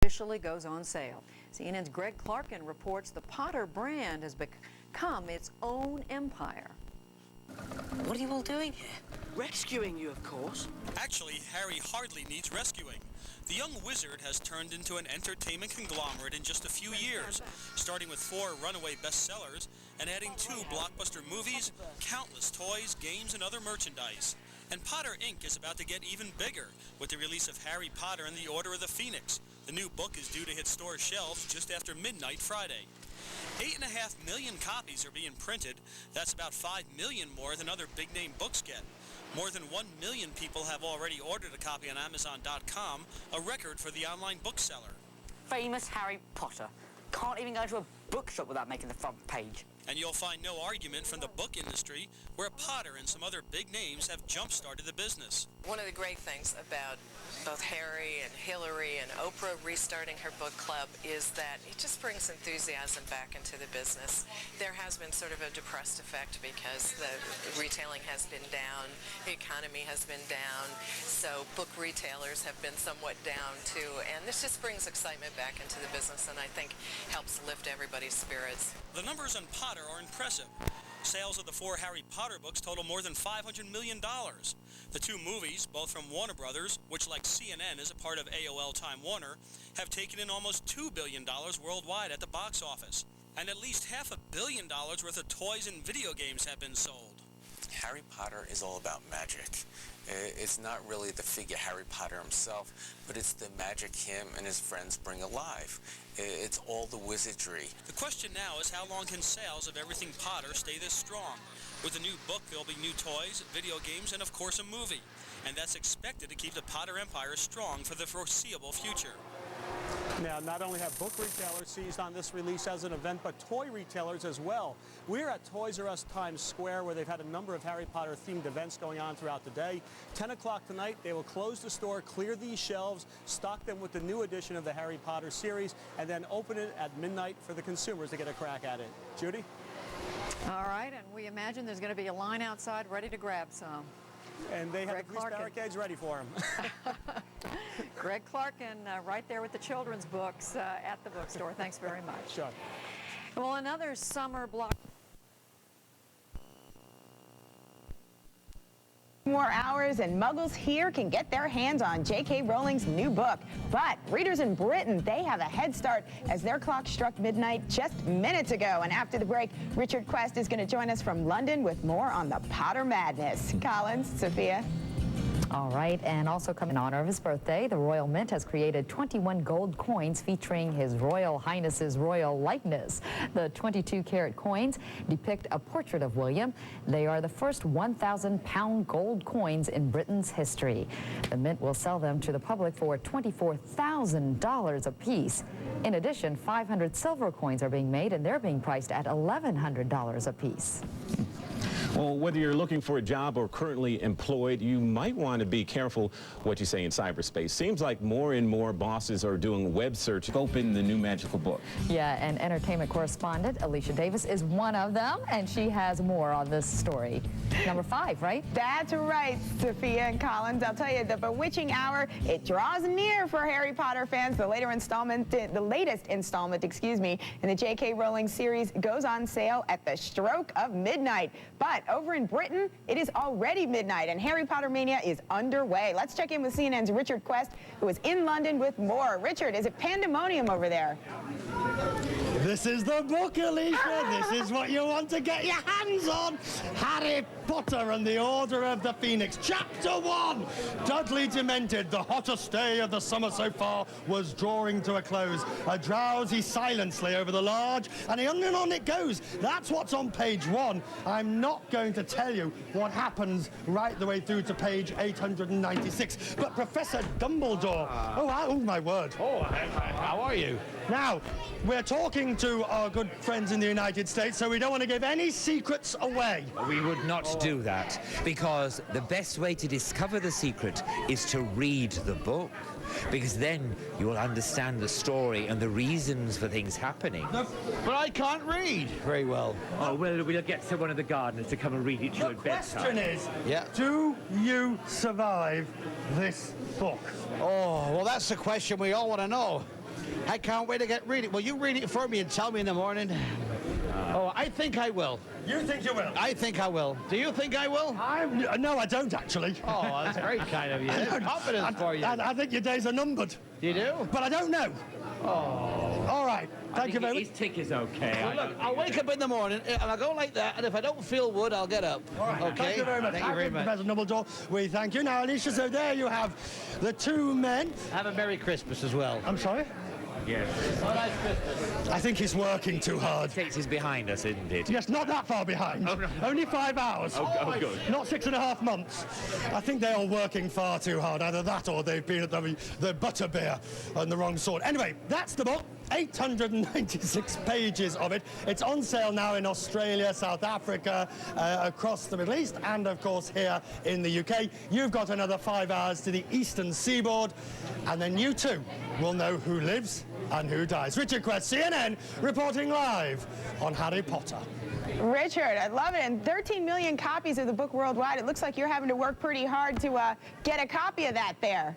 officially goes on sale. CNN's Greg Clarkin reports the Potter brand has become its own empire. What are you all doing here? Rescuing you, of course. Actually, Harry hardly needs rescuing. The young wizard has turned into an entertainment conglomerate in just a few years, starting with 4 runaway bestsellers and adding 2 blockbuster movies, countless toys, games, and other merchandise. And Potter Inc. is about to get even bigger with the release of Harry Potter and the Order of the Phoenix. The new book is due to hit store shelves just after midnight Friday. 8.5 million copies are being printed. That's about 5 million more than other big-name books get. More than 1 million people have already ordered a copy on Amazon.com, a record for the online bookseller. Famous Harry Potter. Can't even go to a bookshop without making the front page. And you'll find no argument from the book industry, where Potter and some other big names have jump-started the business. One of the great things about both Harry and Hillary and Oprah restarting her book club is that it just brings enthusiasm back into the business. There has been sort of a depressed effect because the retailing has been down, the economy has been down, so book retailers have been somewhat down too, and this just brings excitement back into the business and I think helps lift everybody's spirits. The numbers on Potter are impressive. Sales of the 4 Harry Potter books total more than $500 million. The 2 movies, both from Warner Brothers, which like CNN is a part of AOL Time Warner, have taken in almost $2 billion worldwide at the box office. And at least $500 million worth of toys and video games have been sold. Harry Potter is all about magic. It's not really the figure Harry Potter himself, but it's the magic him and his friends bring alive. It's all the wizardry. The question now is how long can sales of everything Potter stay this strong? With the new book, there'll be new toys, video games, and of course a movie. And that's expected to keep the Potter empire strong for the foreseeable future. Now, not only have book retailers seized on this release as an event, but toy retailers as well. We're at Toys R Us Times Square, where they've had a number of Harry Potter themed events going on throughout the day. 10 o'clock tonight, they will close the store, clear these shelves, stock them with the new edition of the Harry Potter series, and then open it at midnight for the consumers to get a crack at it. Judy? All right, and we imagine there's going to be a line outside ready to grab some. And they have Greg the police barricades ready for him. Greg Clarkin, right there with the children's books at the bookstore. Thanks very much. Sure. Well, another summer block. More hours and muggles here can get their hands on J.K. Rowling's new book. But readers in Britain, they have a head start as their clock struck midnight just minutes ago. And after the break, Richard Quest is going to join us from London with more on the Potter madness. Collins, Sophia. All right, and also coming in honor of his birthday, the Royal Mint has created 21 gold coins featuring His Royal Highness's royal likeness. The 22-karat coins depict a portrait of William. They are the first 1,000-pound gold coins in Britain's history. The Mint will sell them to the public for $24,000 apiece. In addition, 500 silver coins are being made, and they're being priced at $1,100 apiece. Well, whether you're looking for a job or currently employed, you might want to be careful what you say in cyberspace. Seems like more and more bosses are doing web search. Open the new magical book. Yeah, and entertainment correspondent Alicia Davis is one of them, and she has more on this story. Number 5, right? That's right, Sophia and Collins. I'll tell you, the bewitching hour, it draws near for Harry Potter fans. The latest installment, in the J.K. Rowling series goes on sale at the stroke of midnight. But over in Britain, it is already midnight, and Harry Potter mania is underway. Let's check in with CNN's Richard Quest, who is in London with more. Richard, is it pandemonium over there? This is the book, Alicia. This is what you want to get your hands on. Harry Potter and the Order of the Phoenix. Chapter 1. Dudley Demented, the hottest day of the summer so far, was drawing to a close. A drowsy silence lay over the lodge, and on it goes. That's what's on page 1. I'm not going to tell you what happens right the way through to page 896. But Professor Dumbledore... Oh, my word. Oh, how are you? Now, we're talking to our good friends in the United States, so we don't want to give any secrets away. We would not do that, because the best way to discover the secret is to read the book, because then you will understand the story and the reasons for things happening. But I can't read very well. Oh, well, we'll get one of the gardeners to come and read it to you at bedtime. The question is, do you survive this book? Oh, well, that's the question we all want to know. I can't wait to get reading. Will you read it for me and tell me in the morning? Oh, I think I will. You think you will? I think I will. Do you think I will? No, I don't actually. Oh, that's very kind of you. That's confidence for you. I think your days are numbered. You do? But I don't know. Oh. All right. Thank you very much. His tick is okay. Well, look, I'll wake up in the morning and I'll go like that, and if I don't feel wood, I'll get up. All right. Okay? Thank you very much. Thank you very much. Professor Dumbledore, we thank you. Now, Alicia, so there you have the two men. Have a Merry Christmas as well. I'm sorry? Yes. Oh, nice Christmas. I think he's working too hard. Takes is behind us, isn't it? Yes, not that far behind. Oh, no. Only 5 hours. Oh, good. Not 6.5 months. I think they're all working far too hard. Either that or they've been at the butterbeer and the wrong sort. Anyway, that's the book. 896 pages of it. It's on sale now in Australia, South Africa, across the Middle East, and of course here in the UK. You've got another 5 hours to the eastern seaboard, and then you too will know who lives and who dies. Richard Quest, CNN, reporting live on Harry Potter. Richard, I love it. And 13 million copies of the book worldwide. It looks like you're having to work pretty hard to get a copy of that there.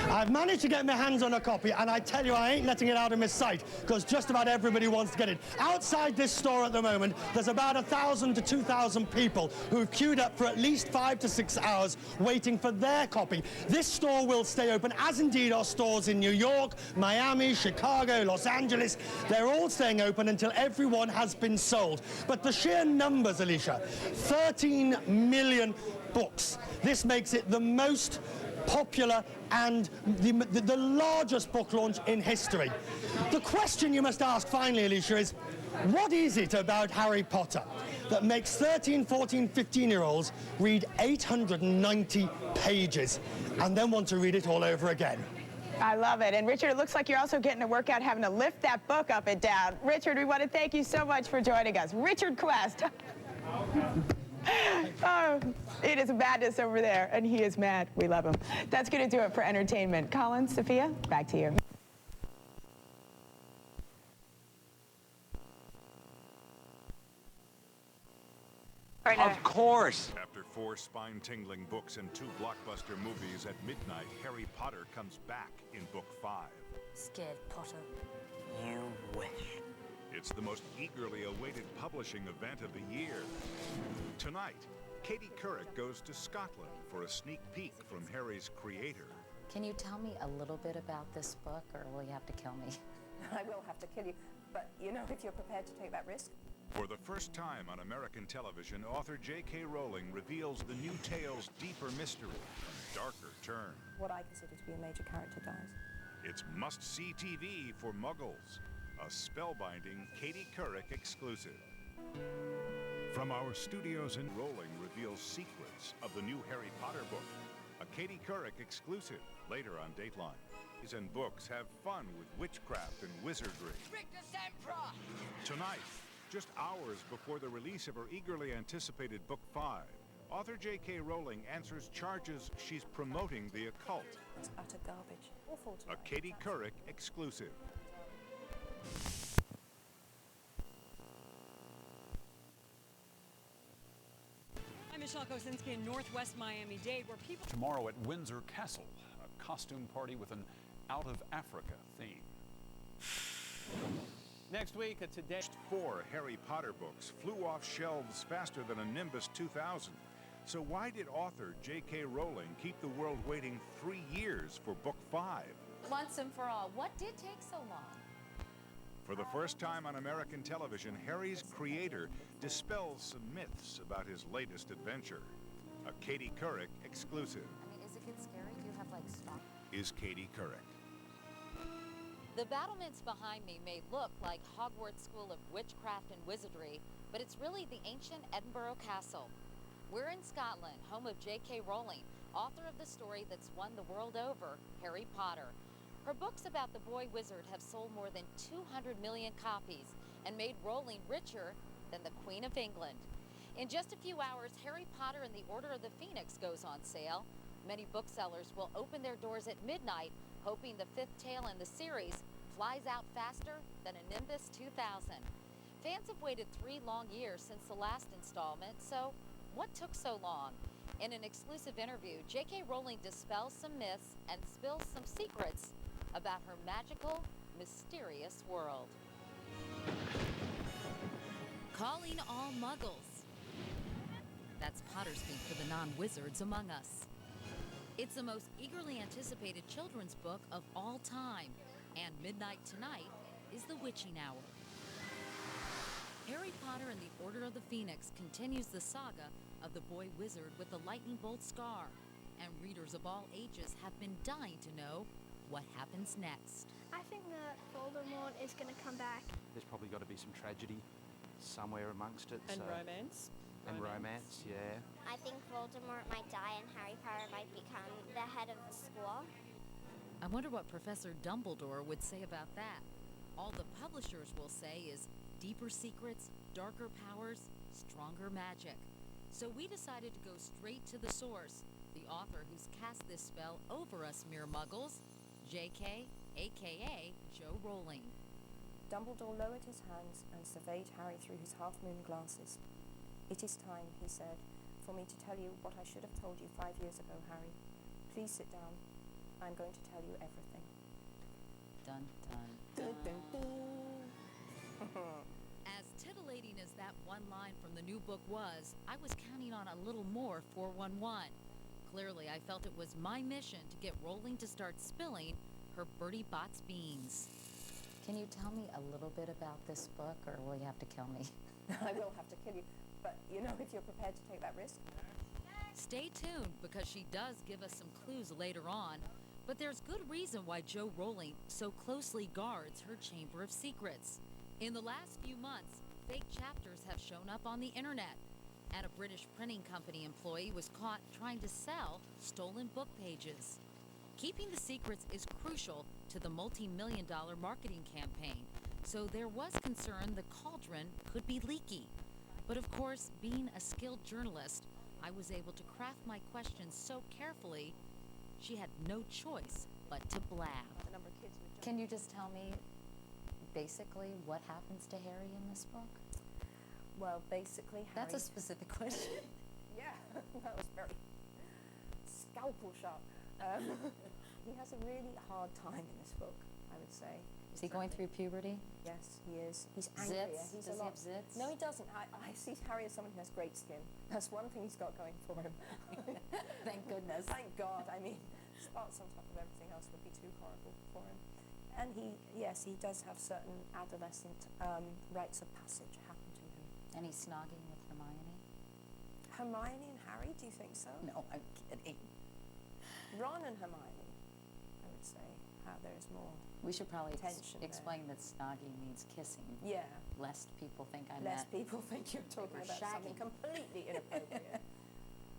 I've managed to get my hands on a copy, and I tell you, I ain't letting it out of my sight, because just about everybody wants to get it. Outside this store at the moment, there's about 1,000 to 2,000 people who've queued up for at least 5 to 6 hours waiting for their copy. This store will stay open, as indeed are stores in New York, Miami, Chicago, Los Angeles. They're all staying open until everyone has been sold. But the sheer numbers, Alicia, 13 million books. This makes it the most popular and the largest book launch in history. The question you must ask finally, Alicia, is what is it about Harry Potter that makes 13, 14, 15-year-olds read 890 pages and then want to read it all over again? I love it. And Richard, it looks like you're also getting a workout having to lift that book up and down. Richard, we want to thank you so much for joining us. Richard Quest. Oh, it is madness over there, and he is mad. We love him. That's going to do it for entertainment. Colin, Sophia, back to you. Of course. After 4 spine-tingling books and 2 blockbuster movies, at midnight, Harry Potter comes back in Book 5. Scared Potter. You wish. It's the most eagerly awaited publishing event of the year. Tonight, Katie Couric goes to Scotland for a sneak peek from Harry's creator. Can you tell me a little bit about this book, or will you have to kill me? I will have to kill you, but you know, if you're prepared to take that risk. For the first time on American television, author J.K. Rowling reveals the new tale's deeper mystery and darker turn. What I consider to be a major character dies. It's must-see TV for Muggles. A spellbinding Katie Couric exclusive. From our studios in Rowling reveals secrets of the new Harry Potter book. A Katie Couric exclusive later on Dateline. These and books have fun with witchcraft and wizardry. Tonight, just hours before the release of her eagerly anticipated Book 5, author J.K. Rowling answers charges she's promoting the occult. It's utter garbage. Awful to A Katie Couric exclusive. I'm Michelle Kosinski in Northwest Miami-Dade, where people... Tomorrow at Windsor Castle, a costume party with an Out of Africa theme. Next week, today... 4 Harry Potter books flew off shelves faster than a Nimbus 2000. So why did author J.K. Rowling keep the world waiting 3 years for Book 5? Once and for all, what did take so long? For the first time on American television, Harry's creator dispels some myths about his latest adventure. A Katie Couric exclusive. I mean, is it get scary? Do you have, like, stock? Is Katie Couric. The battlements behind me may look like Hogwarts School of Witchcraft and Wizardry, but it's really the ancient Edinburgh Castle. We're in Scotland, home of J.K. Rowling, author of the story that's won the world over, Harry Potter. Her books about the boy wizard have sold more than 200 million copies and made Rowling richer than the Queen of England. In just a few hours, Harry Potter and the Order of the Phoenix goes on sale. Many booksellers will open their doors at midnight, hoping the 5th tale in the series flies out faster than a Nimbus 2000. Fans have waited 3 long years since the last installment, so what took so long? In an exclusive interview, J.K. Rowling dispels some myths and spills some secrets about her magical, mysterious world. Calling all muggles. That's Potter speak for the non-wizards among us. It's the most eagerly anticipated children's book of all time, and midnight tonight is the witching hour. Harry Potter and the Order of the Phoenix continues the saga of the boy wizard with the lightning bolt scar, and readers of all ages have been dying to know what happens next. I think that Voldemort is going to come back. There's probably got to be some tragedy somewhere amongst it. And so. romance. And romance, yeah. I think Voldemort might die and Harry Potter might become the head of the school. I wonder what Professor Dumbledore would say about that. All the publishers will say is deeper secrets, darker powers, stronger magic. So we decided to go straight to the source, the author who's cast this spell over us mere muggles, J.K., a.k.a. Joe Rowling. Dumbledore lowered his hands and surveyed Harry through his half-moon glasses. "It is time," he said, "for me to tell you what I should have told you 5 years ago, Harry. Please sit down. I'm going to tell you everything." Dun, dun, Dun, dun, dun. As titillating as that one line from the new book was, I was counting on a little more 411. Clearly, I felt it was my mission to get Rowling to start spilling her Bertie Bott's beans. Can you tell me a little bit about this book, or will you have to kill me? I will have to kill you, but you know, if you're prepared to take that risk. Stay tuned, because she does give us some clues later on, but there's good reason why Joe Rowling so closely guards her Chamber of Secrets. In the last few months, fake chapters have shown up on the internet, and a British printing company employee was caught trying to sell stolen book pages. Keeping the secrets is crucial to the multi-million-dollar marketing campaign, so there was concern the cauldron could be leaky. But of course, being a skilled journalist, I was able to craft my questions so carefully, she had no choice but to blab. Can you just tell me basically what happens to Harry in this book? Well, basically, Harry... That's a specific question. Yeah, that was very scalpel sharp. He has a really hard time in this book, I would say. Is he going through puberty? Yes, he is. He's angrier. Zits? He's Does a he lot. have zits? No, he doesn't. I see Harry as someone who has great skin. That's one thing he's got going for him. Thank goodness. Thank God. I mean, spots on top of everything else would be too horrible for him. And he does have certain adolescent rites of passage happen to him. And he's snogging with Hermione? Hermione and Harry, do you think so? No, I'm kidding. Ron and Hermione, I would say. There's more. We should probably tension explain that snogging means kissing. Yeah. Lest people think I Lest meant people think you're talking we're about something shagging. completely inappropriate.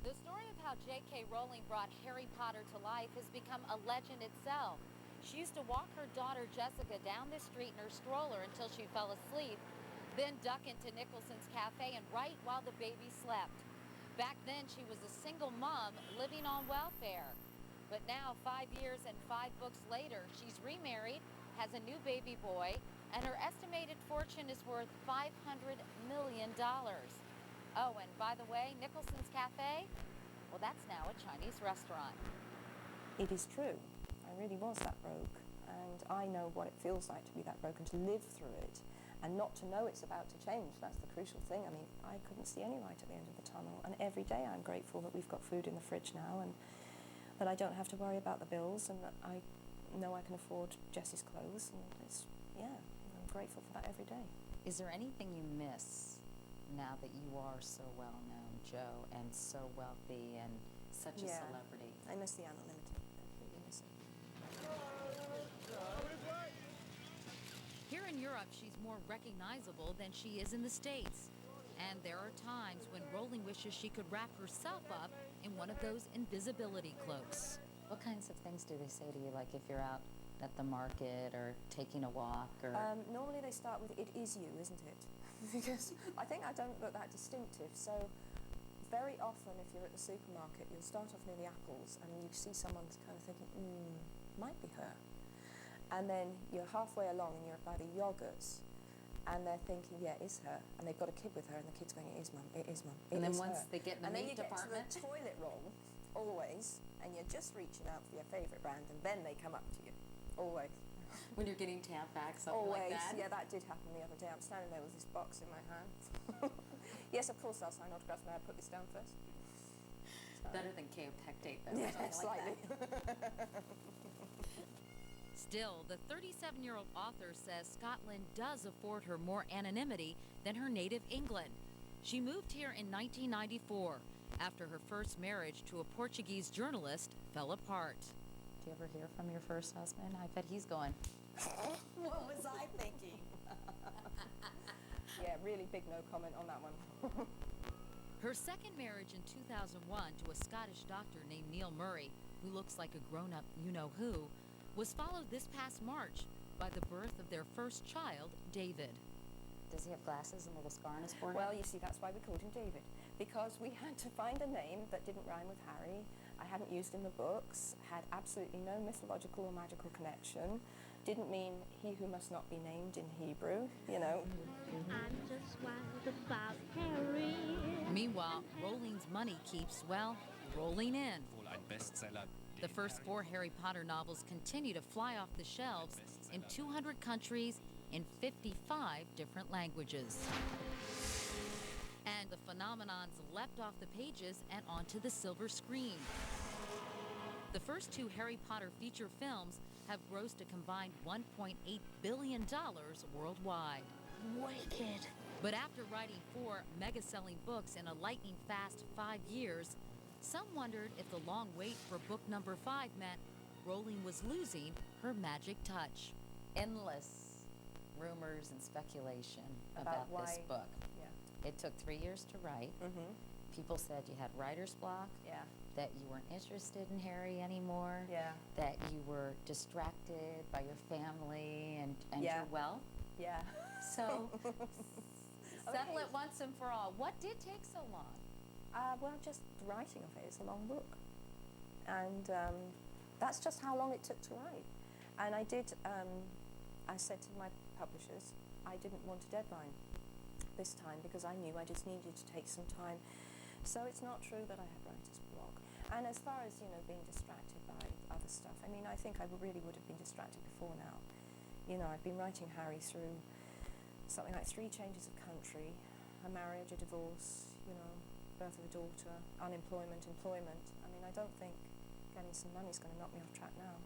The story of how J.K. Rowling brought Harry Potter to life has become a legend itself. She used to walk her daughter Jessica down the street in her stroller until she fell asleep, then duck into Nicholson's cafe and write while the baby slept. Back then, she was a single mom living on welfare. But now, 5 years and 5 books later, she's remarried, has a new baby boy, and her estimated fortune is worth $500 million. Oh, and by the way, Nicholson's Cafe, well, that's now a Chinese restaurant. It is true. I really was that broke. And I know what it feels like to be that broke and to live through it and not to know it's about to change. That's the crucial thing. I mean, I couldn't see any light at the end of the tunnel. And every day I'm grateful that we've got food in the fridge now and that I don't have to worry about the bills and that I know I can afford Jessie's clothes. And it's, yeah, I'm grateful for that every day. Is there anything you miss now that you are so well known, Joe, and so wealthy and such a celebrity? I miss the anonymity. Completely miss it. Here in Europe, she's more recognizable than she is in the States. And there are times when Rowling wishes she could wrap herself up in one of those invisibility cloaks. What kinds of things do they say to you, like if you're out at the market or taking a walk? Or Normally they start with, "It is you, isn't it?" Because I think I don't look that distinctive. So very often if you're at the supermarket, you'll start off near the apples and you see someone kind of thinking, might be her. And then you're halfway along and you're by the yogurts and they're thinking, yeah, it's her. And they've got a kid with her and the kid's going, it is mum, it is mum, it And then is once her. they get in the and then meat you department? get to the toilet roll, always, and you're just reaching out for your favourite brand and then they come up to you. Always. When you're getting tamped back, something Always. like that? Yeah, that did happen the other day. I'm standing there with this box in my hand. Yes, of course I'll sign autographs. May I put this down first? Better than kaopectate, though. Yeah, something slightly. Like that. Still, the 37-year-old author says Scotland does afford her more anonymity than her native England. She moved here in 1994 after her first marriage to a Portuguese journalist fell apart. Do you ever hear from your first husband? I bet he's going, what was I thinking? Yeah, really big no comment on that one. Her second marriage in 2001 to a Scottish doctor named Neil Murray, who looks like a grown-up you-know-who, was followed this past March by the birth of their first child, David. Does he have glasses and a little scar on his forehead? Well, you see, that's why we called him David, because we had to find a name that didn't rhyme with Harry. I hadn't used in the books, had absolutely no mythological or magical connection, didn't mean he who must not be named in Hebrew, you know. I'm just wild about Harry. Meanwhile, Rolling's money keeps, well, rolling in. The first 4 Harry Potter novels continue to fly off the shelves in 200 countries in 55 different languages. And the phenomenons leapt off the pages and onto the silver screen. The first 2 Harry Potter feature films have grossed a combined $1.8 billion worldwide. Wicked. But after writing 4 mega-selling books in a lightning-fast 5 years, some wondered if the long wait for book number 5 meant Rowling was losing her magic touch. Endless rumors and speculation about this why- book. Yeah. It took 3 years to write. Mm-hmm. People said you had writer's block. Yeah. That you weren't interested in Harry anymore. Yeah. That you were distracted by your family and Yeah. your wealth. Yeah. So, settle it once and for all. What did take so long? Well, just the writing of it. It's a long book. And that's just how long it took to write. And I did, I said to my publishers, I didn't want a deadline this time because I knew I just needed to take some time. So it's not true that I had writer's block. And as far as, you know, being distracted by other stuff, I mean, I think I really would have been distracted before now. You know, I've been writing Harry through something like 3 changes of country, a marriage, a divorce, you know, birth of a daughter, unemployment, employment. I mean, I don't think getting some money is going to knock me off track now.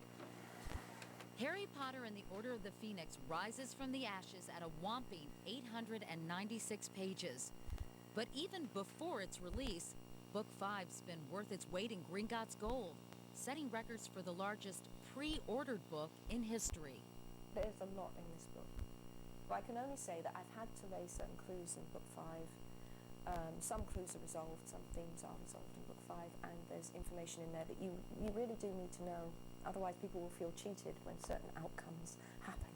Harry Potter and the Order of the Phoenix rises from the ashes at a whopping 896 pages. But even before its release, Book 5's been worth its weight in Gringotts gold, setting records for the largest pre-ordered book in history. There's a lot in this book. But I can only say that I've had to lay certain clues in Book 5. Some clues are resolved, some themes are resolved in Book 5, and there's information in there that you really do need to know. Otherwise, people will feel cheated when certain outcomes happen.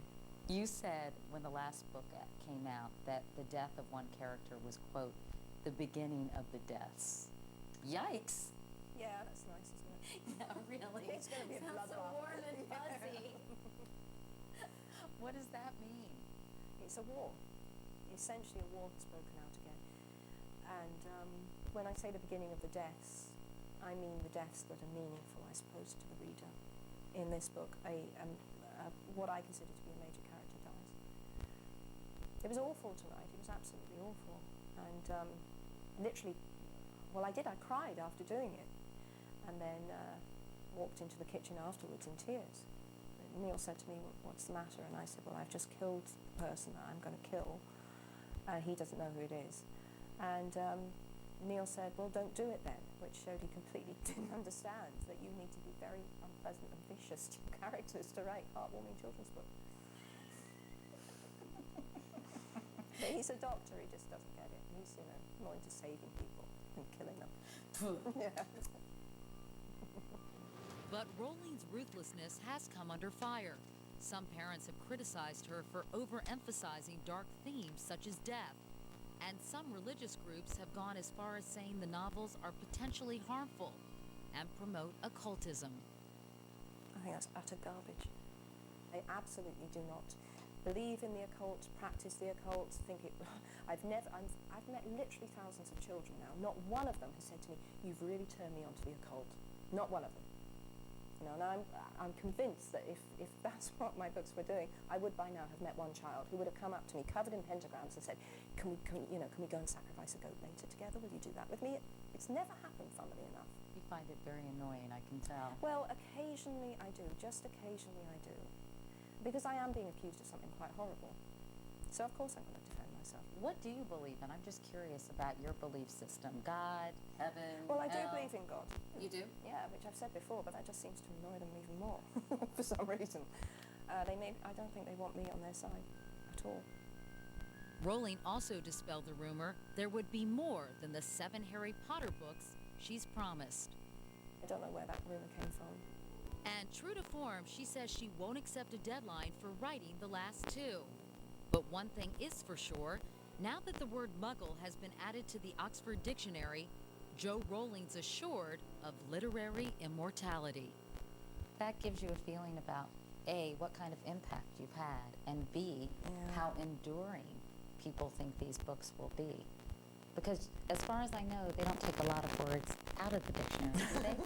You said when the last book came out that the death of one character was, quote, the beginning of the deaths. Yikes. Yeah, that's nice, isn't it? Yeah, really. It's going to be a Sounds so bloodbath. warm and fuzzy. What does that mean? It's a war. Essentially, a war has broken out again. And when I say the beginning of the deaths, I mean the deaths that are meaningful, I suppose, to the reader. In this book, what I consider to be a major character dies. It was awful to write. It was absolutely awful. And literally, well, I cried after doing it. And then walked into the kitchen afterwards in tears. And Neil said to me, what's the matter? And I said, well, I've just killed the person that I'm going to kill. He doesn't know who it is. And Neil said, well, don't do it then, which showed he completely didn't understand that you need to be very unpleasant and vicious characters to write heartwarming children's books. But he's a doctor, he just doesn't get it. He's, you know, more into saving people than killing them. Yeah. But Rowling's ruthlessness has come under fire. Some parents have criticized her for overemphasizing dark themes such as death. And some religious groups have gone as far as saying the novels are potentially harmful and promote occultism. I think that's utter garbage. I absolutely do not believe in the occult, practice the occult, think it. I've met literally thousands of children now. Not one of them has said to me, "You've really turned me onto the occult." Not one of them. You know, and I'm convinced that if that's what my books were doing, I would by now have met one child who would have come up to me covered in pentagrams and said, can we go and sacrifice a goat later together? Will you do that with me? It's never happened, funnily enough. You find it very annoying, I can tell. Well, occasionally I do. Just occasionally I do. Because I am being accused of something quite horrible. So of course I'm going to defend myself. What do you believe in? I'm just curious about your belief system. God, heaven, Well, I do hell. believe in God. You do? Yeah, which I've said before, but that just seems to annoy them even more for some reason. I don't think they want me on their side at all. Rowling also dispelled the rumor there would be more than the 7 Harry Potter books she's promised. I don't know where that rumor came from. And true to form, she says she won't accept a deadline for writing the last 2. But one thing is for sure, now that the word muggle has been added to the Oxford Dictionary, Jo Rowling's assured of literary immortality. That gives you a feeling about, A, what kind of impact you've had, and B, how enduring people think these books will be. Because as far as I know, they don't take a lot of words out of the dictionary, do they?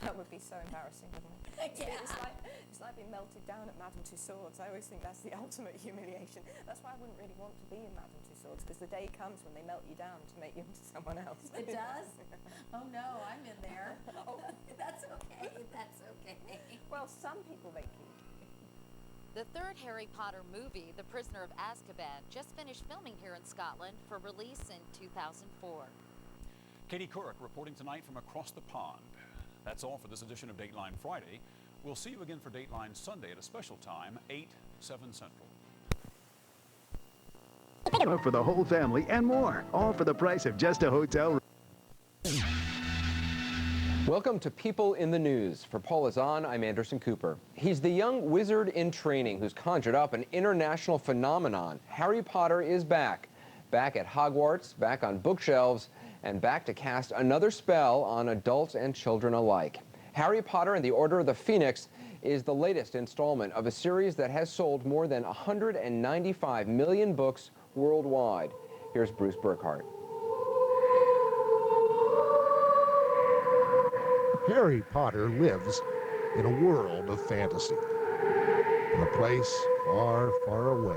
That would be so embarrassing, wouldn't it? Yeah. It's like being melted down at Madame Tussauds. I always think that's the ultimate humiliation. That's why I wouldn't really want to be in Madame Tussauds, because the day comes when they melt you down to make you into someone else. It does? Oh no, I'm in there. Oh, that's okay, that's okay. Well, some people they keep. The 3rd Harry Potter movie, The Prisoner of Azkaban, just finished filming here in Scotland for release in 2004. Katie Couric reporting tonight from across the pond. That's all for this edition of Dateline Friday. We'll see you again for Dateline Sunday at a special time, 8, 7 Central. For the whole family and more, all for the price of just a hotel room. Welcome to People in the News. For Paula Zahn, I'm Anderson Cooper. He's the young wizard in training who's conjured up an international phenomenon. Harry Potter is back. Back at Hogwarts, back on bookshelves, and back to cast another spell on adults and children alike. Harry Potter and the Order of the Phoenix is the latest installment of a series that has sold more than 195 million books worldwide. Here's Bruce Burkhardt. Harry Potter lives in a world of fantasy, in a place far, far away.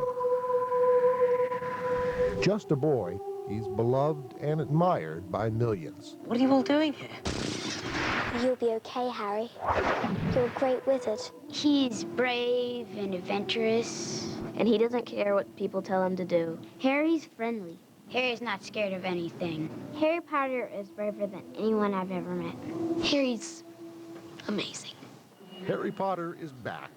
Just a boy, he's beloved and admired by millions. What are you all doing here? You'll be okay, Harry. You're a great wizard. He's brave and adventurous, and he doesn't care what people tell him to do. Harry's friendly. Harry's not scared of anything. Harry Potter is braver than anyone I've ever met. Harry's amazing. Harry Potter is back.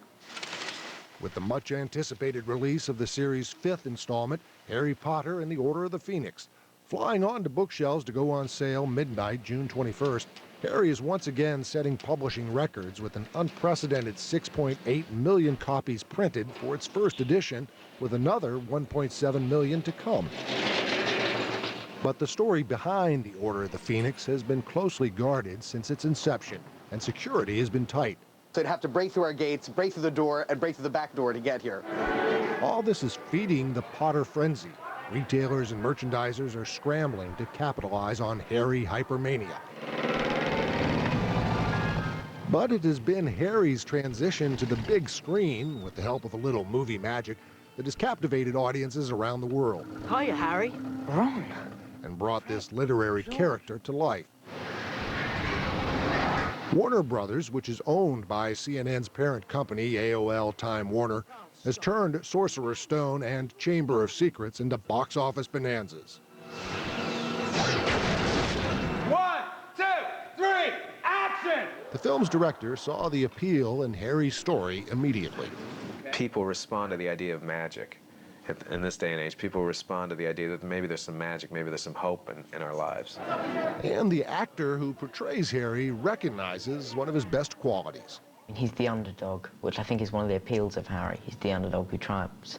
With the much-anticipated release of the series' 5th installment, Harry Potter and the Order of the Phoenix, flying onto bookshelves to go on sale midnight, June 21st, Harry is once again setting publishing records with an unprecedented 6.8 million copies printed for its first edition, with another 1.7 million to come. But the story behind the Order of the Phoenix has been closely guarded since its inception, and security has been tight. So they'd have to break through our gates, break through the door, and break through the back door to get here. All this is feeding the Potter frenzy. Retailers and merchandisers are scrambling to capitalize on Harry hypermania. But it has been Harry's transition to the big screen, with the help of a little movie magic, that has captivated audiences around the world. Hiya, Harry. Ron. And brought this literary character to life. Warner Brothers, which is owned by CNN's parent company, AOL Time Warner, has turned Sorcerer's Stone and Chamber of Secrets into box office bonanzas. 1, 2, 3, action! The film's director saw the appeal in Harry's story immediately. People respond to the idea of magic. In this day and age, people respond to the idea that maybe there's some magic, maybe there's some hope in our lives. And the actor who portrays Harry recognizes one of his best qualities. He's the underdog, which I think is one of the appeals of Harry. He's the underdog who triumphs.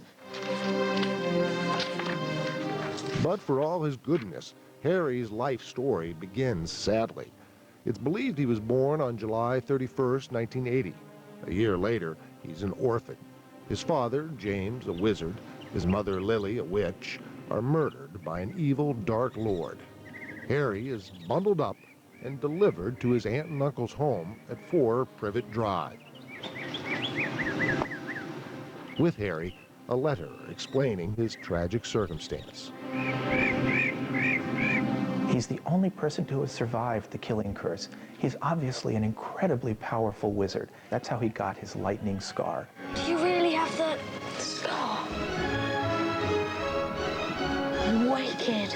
But for all his goodness, Harry's life story begins sadly. It's believed he was born on July 31st, 1980. A year later, he's an orphan. His father, James, a wizard, his mother, Lily, a witch, are murdered by an evil Dark Lord. Harry is bundled up and delivered to his aunt and uncle's home at 4 Privet Drive. With Harry, a letter explaining his tragic circumstance. He's the only person to have survived the killing curse. He's obviously an incredibly powerful wizard. That's how he got his lightning scar. Do you really have the scar? Wicked.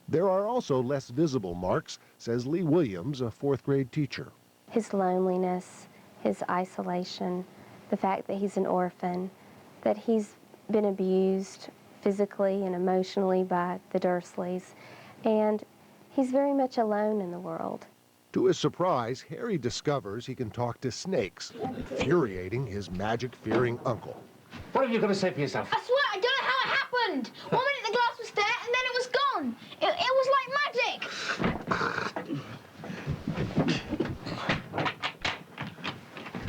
There are also less visible marks, says Lee Williams, a 4th grade teacher. His loneliness, his isolation, the fact that he's an orphan, that he's been abused physically and emotionally by the Dursleys, and he's very much alone in the world. To his surprise, Harry discovers he can talk to snakes, infuriating his magic-fearing uncle. What have you got to say for yourself? I swear, I don't know how it happened. 1 minute the glass was there, and then it was gone. It was like magic.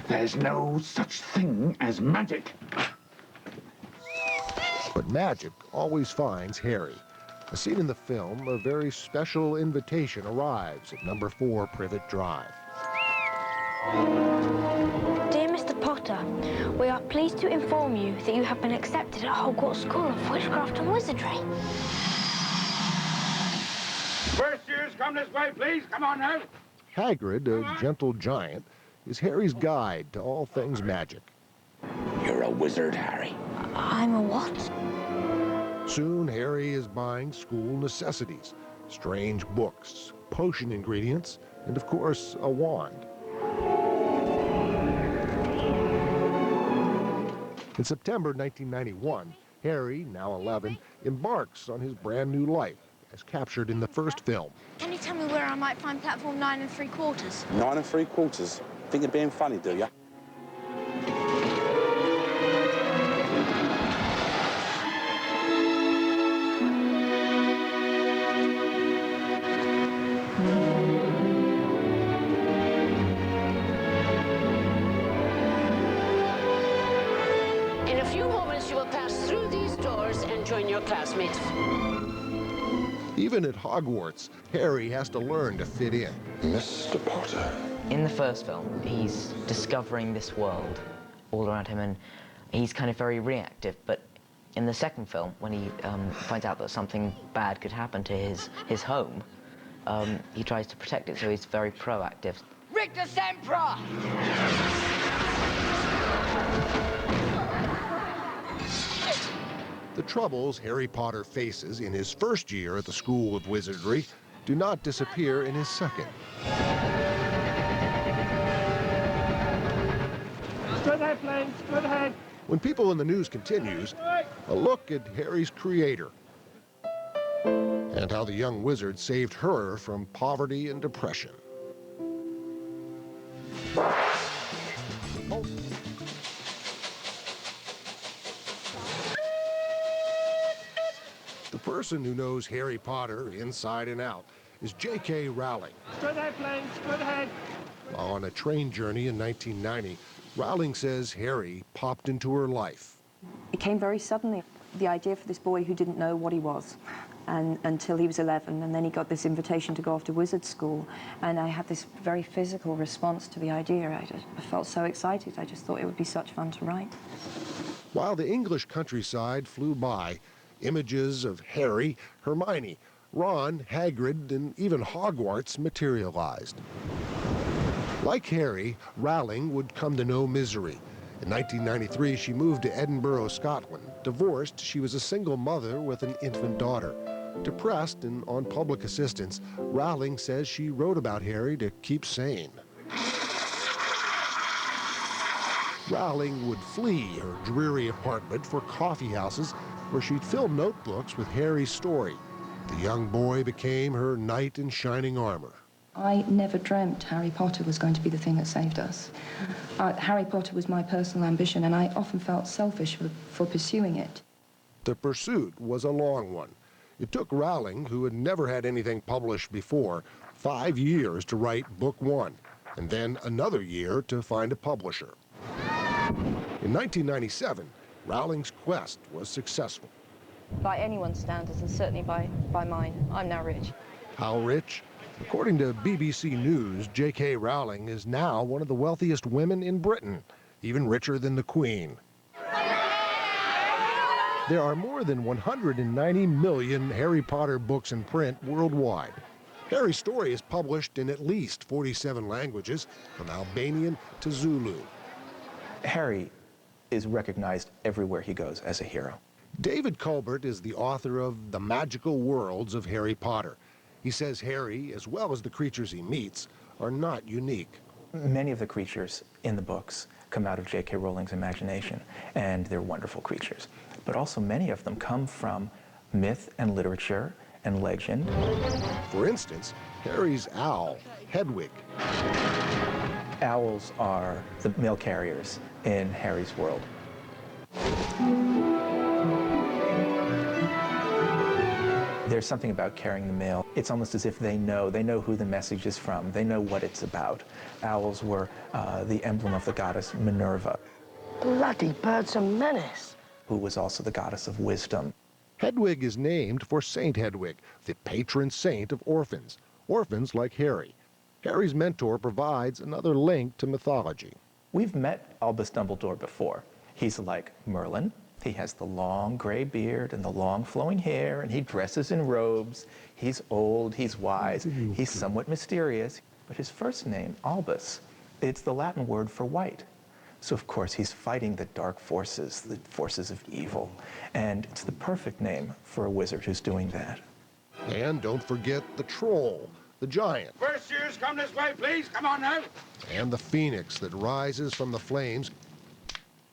There's no such thing as magic. But magic always finds Harry. As seen in the film, a very special invitation arrives at number 4 Privet Drive. Dear Mr. Potter, we are pleased to inform you that you have been accepted at Hogwarts School of Witchcraft and Wizardry. First years, come this way, please. Come on now. Hagrid, a gentle giant, is Harry's guide to all things magic. You're a wizard, Harry. I'm a what? Soon, Harry is buying school necessities, strange books, potion ingredients, and of course, a wand. In September 1991, Harry, now 11, embarks on his brand new life, as captured in the first film. Can you tell me where I might find platform 9 3/4? 9 3/4? Think you're being funny, do you? In a few moments, you will pass through these doors and join your classmates. Even at Hogwarts, Harry has to learn to fit in. Mr. Potter. In the first film, he's discovering this world all around him, and he's kind of very reactive. But in the second film, when he finds out that something bad could happen to his home, he tries to protect it, so he's very proactive. Rictus Sempra! The troubles Harry Potter faces in his first year at the School of Wizardry do not disappear in his second. Straight ahead, please. Straight ahead. When People in the News continues, a look at Harry's creator and how the young wizard saved her from poverty and depression. The person who knows Harry Potter inside and out is J.K. Rowling. Straight ahead, please. Straight ahead. On a train journey in 1990, Rowling says Harry popped into her life. It came very suddenly, the idea for this boy who didn't know what he was until he was 11, and then he got this invitation to go off to wizard school, and I had this very physical response to the idea. I felt so excited. I just thought it would be such fun to write. While the English countryside flew by, images of Harry, Hermione, Ron, Hagrid, and even Hogwarts materialized. Like Harry, Rowling would come to know misery. In 1993, she moved to Edinburgh, Scotland. Divorced, she was a single mother with an infant daughter. Depressed and on public assistance, Rowling says she wrote about Harry to keep sane. Rowling would flee her dreary apartment for coffee houses where she'd fill notebooks with Harry's story. The young boy became her knight in shining armor. I never dreamt Harry Potter was going to be the thing that saved us. Harry Potter was my personal ambition, and I often felt selfish for pursuing it. The pursuit was a long one. It took Rowling, who had never had anything published before, 5 years to write book 1, and then another year to find a publisher. In 1997, Rowling's quest was successful. By anyone's standards, and certainly by mine, I'm now rich. How rich? According to BBC News, J.K. Rowling is now one of the wealthiest women in Britain, even richer than the Queen. There are more than 190 million Harry Potter books in print worldwide. Harry's story is published in at least 47 languages, from Albanian to Zulu. Harry is recognized everywhere he goes as a hero. David Colbert is the author of The Magical Worlds of Harry Potter. He says Harry, as well as the creatures he meets, are not unique. Many of the creatures in the books come out of J.K. Rowling's imagination, and they're wonderful creatures. But also many of them come from myth and literature and legend. For instance, Harry's owl, Hedwig. Owls are the mail carriers in Harry's world. There's something about carrying the mail. It's almost as if they know who the message is from. They know what it's about. Owls were the emblem of the goddess Minerva. Bloody birds of menace. Who was also the goddess of wisdom. Hedwig is named for Saint Hedwig, the patron saint of orphans. Orphans like Harry. Harry's mentor provides another link to mythology. We've met Albus Dumbledore before. He's like Merlin. He has the long gray beard and the long flowing hair, and he dresses in robes. He's old, he's wise, he's somewhat mysterious. But his first name, Albus, it's the Latin word for white. So of course he's fighting the dark forces, the forces of evil. And it's the perfect name for a wizard who's doing that. And don't forget the troll, the giant. First years, come this way, please. Come on now. And the phoenix that rises from the flames.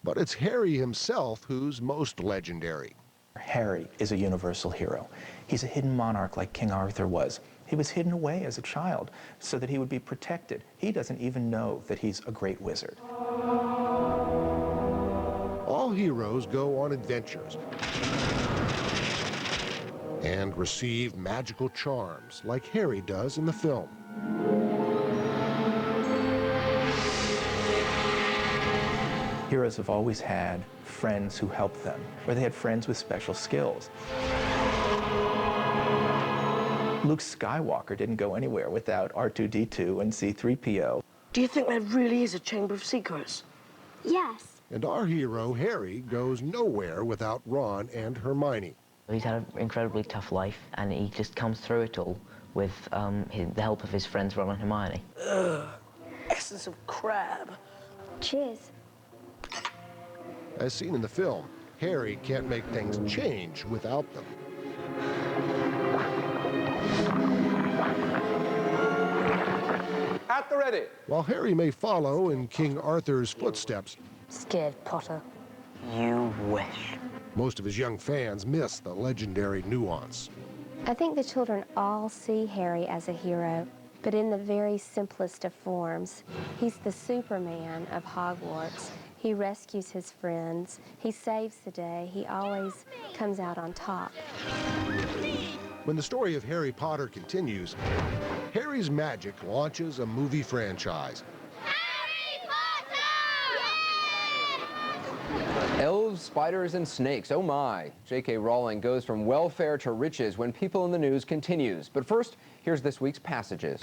But it's Harry himself who's most legendary. Harry is a universal hero. He's a hidden monarch like King Arthur was. He was hidden away as a child so that he would be protected. He doesn't even know that he's a great wizard. All heroes go on adventures and receive magical charms like Harry does in the film. Heroes have always had friends who helped them, or they had friends with special skills. Luke Skywalker didn't go anywhere without R2-D2 and C-3PO. Do you think there really is a Chamber of Secrets? Yes. And our hero, Harry, goes nowhere without Ron and Hermione. He's had an incredibly tough life, and he just comes through it all with the help of his friends Ron and Hermione. Ugh. Essence of crab. Cheers. As seen in the film, Harry can't make things change without them. At the ready. While Harry may follow in King Arthur's footsteps, Scared Potter. You wish. most of his young fans miss the legendary nuance. I think the children all see Harry as a hero, but in the very simplest of forms. He's the Superman of Hogwarts. He rescues his friends. He saves the day. He always comes out on top. When the story of Harry Potter continues, Harry's Magic launches a movie franchise. Elves, spiders, and snakes, oh my. J.K. Rowling goes from welfare to riches when People in the News continues. But first, here's this week's Passages.